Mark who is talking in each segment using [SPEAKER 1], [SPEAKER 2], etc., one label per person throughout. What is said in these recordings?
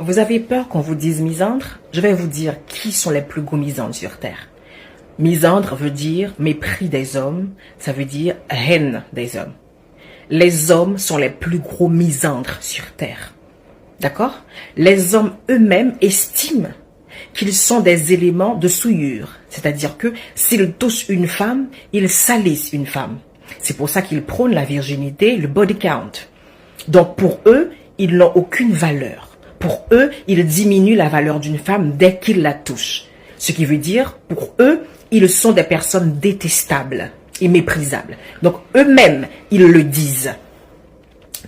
[SPEAKER 1] Vous avez peur qu'on vous dise misandre? Je vais vous dire qui sont les plus gros misandres sur Terre. Misandre veut dire mépris des hommes, ça veut dire haine des hommes. Les hommes sont les plus gros misandres sur Terre. D'accord? Les hommes eux-mêmes estiment qu'ils sont des éléments de souillure. C'est-à-dire que s'ils touchent une femme, ils salissent une femme. C'est pour ça qu'ils prônent la virginité, le body count. Donc pour eux, ils n'ont aucune valeur. Pour eux, ils diminuent la valeur d'une femme dès qu'ils la touchent. Ce qui veut dire, pour eux, ils sont des personnes détestables et méprisables. Donc eux-mêmes, ils le disent.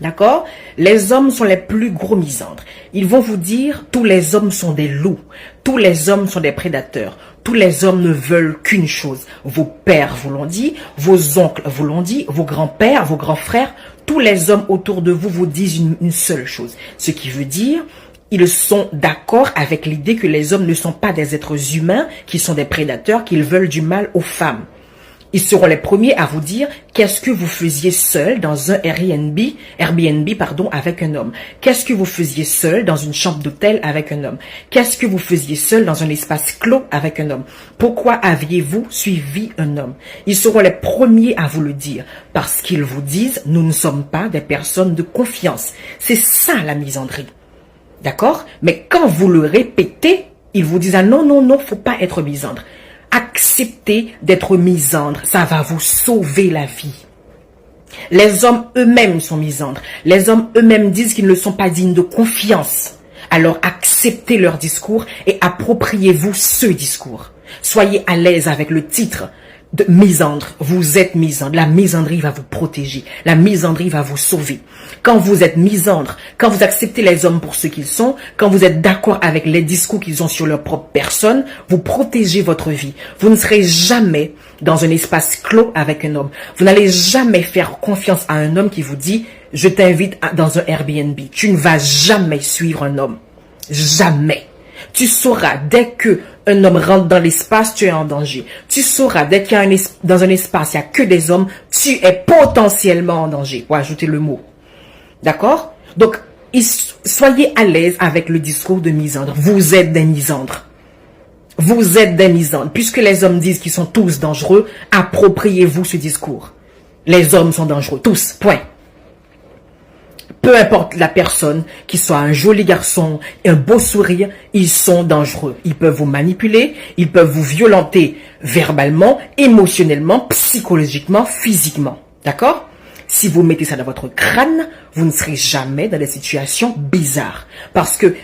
[SPEAKER 1] D'accord? Les hommes sont les plus gros misandres. Ils vont vous dire, tous les hommes sont des loups. Tous les hommes sont des prédateurs. Tous les hommes ne veulent qu'une chose. Vos pères vous l'ont dit, vos oncles vous l'ont dit, vos grands-pères, vos grands-frères, tous les hommes autour de vous disent une seule chose. Ce qui veut dire, ils sont d'accord avec l'idée que les hommes ne sont pas des êtres humains, qui sont des prédateurs, qu'ils veulent du mal aux femmes. Ils seront les premiers à vous dire qu'est-ce que vous faisiez seul dans un Airbnb, avec un homme. Qu'est-ce que vous faisiez seul dans une chambre d'hôtel avec un homme. Qu'est-ce que vous faisiez seul dans un espace clos avec un homme. Pourquoi aviez-vous suivi un homme? Ils seront les premiers à vous le dire parce qu'ils vous disent nous ne sommes pas des personnes de confiance. C'est ça la misandrie. D'accord? Mais quand vous le répétez, ils vous disent ah non, faut pas être misandre. Acceptez d'être misandre, ça va vous sauver la vie. Les hommes eux-mêmes sont misandres. Les hommes eux-mêmes disent qu'ils ne sont pas dignes de confiance. Alors acceptez leur discours et appropriez-vous ce discours. Soyez à l'aise avec le titre de misandre. Vous êtes misandre. La misandrie va vous protéger. La misandrie va vous sauver. Quand vous êtes misandre, quand vous acceptez les hommes pour ce qu'ils sont, quand vous êtes d'accord avec les discours qu'ils ont sur leur propre personne, vous protégez votre vie. Vous ne serez jamais dans un espace clos avec un homme. Vous n'allez jamais faire confiance à un homme qui vous dit « Je t'invite dans un Airbnb ». Tu ne vas jamais suivre un homme. Jamais. Tu sauras, dès que un homme rentre dans l'espace, tu es en danger. Tu sauras, dès qu'il y a dans un espace, il n'y a que des hommes, tu es potentiellement en danger. Pour ajouter le mot. D'accord? Donc, soyez à l'aise avec le discours de misandre. Vous êtes des misandres. Vous êtes des misandres. Puisque les hommes disent qu'ils sont tous dangereux, appropriez-vous ce discours. Les hommes sont dangereux. Tous. Point. Peu importe la personne, qu'il soit un joli garçon, un beau sourire, ils sont dangereux. Ils peuvent vous manipuler, ils peuvent vous violenter verbalement, émotionnellement, psychologiquement, physiquement. D'accord? Si vous mettez ça dans votre crâne, vous ne serez jamais dans des situations bizarres. Parce que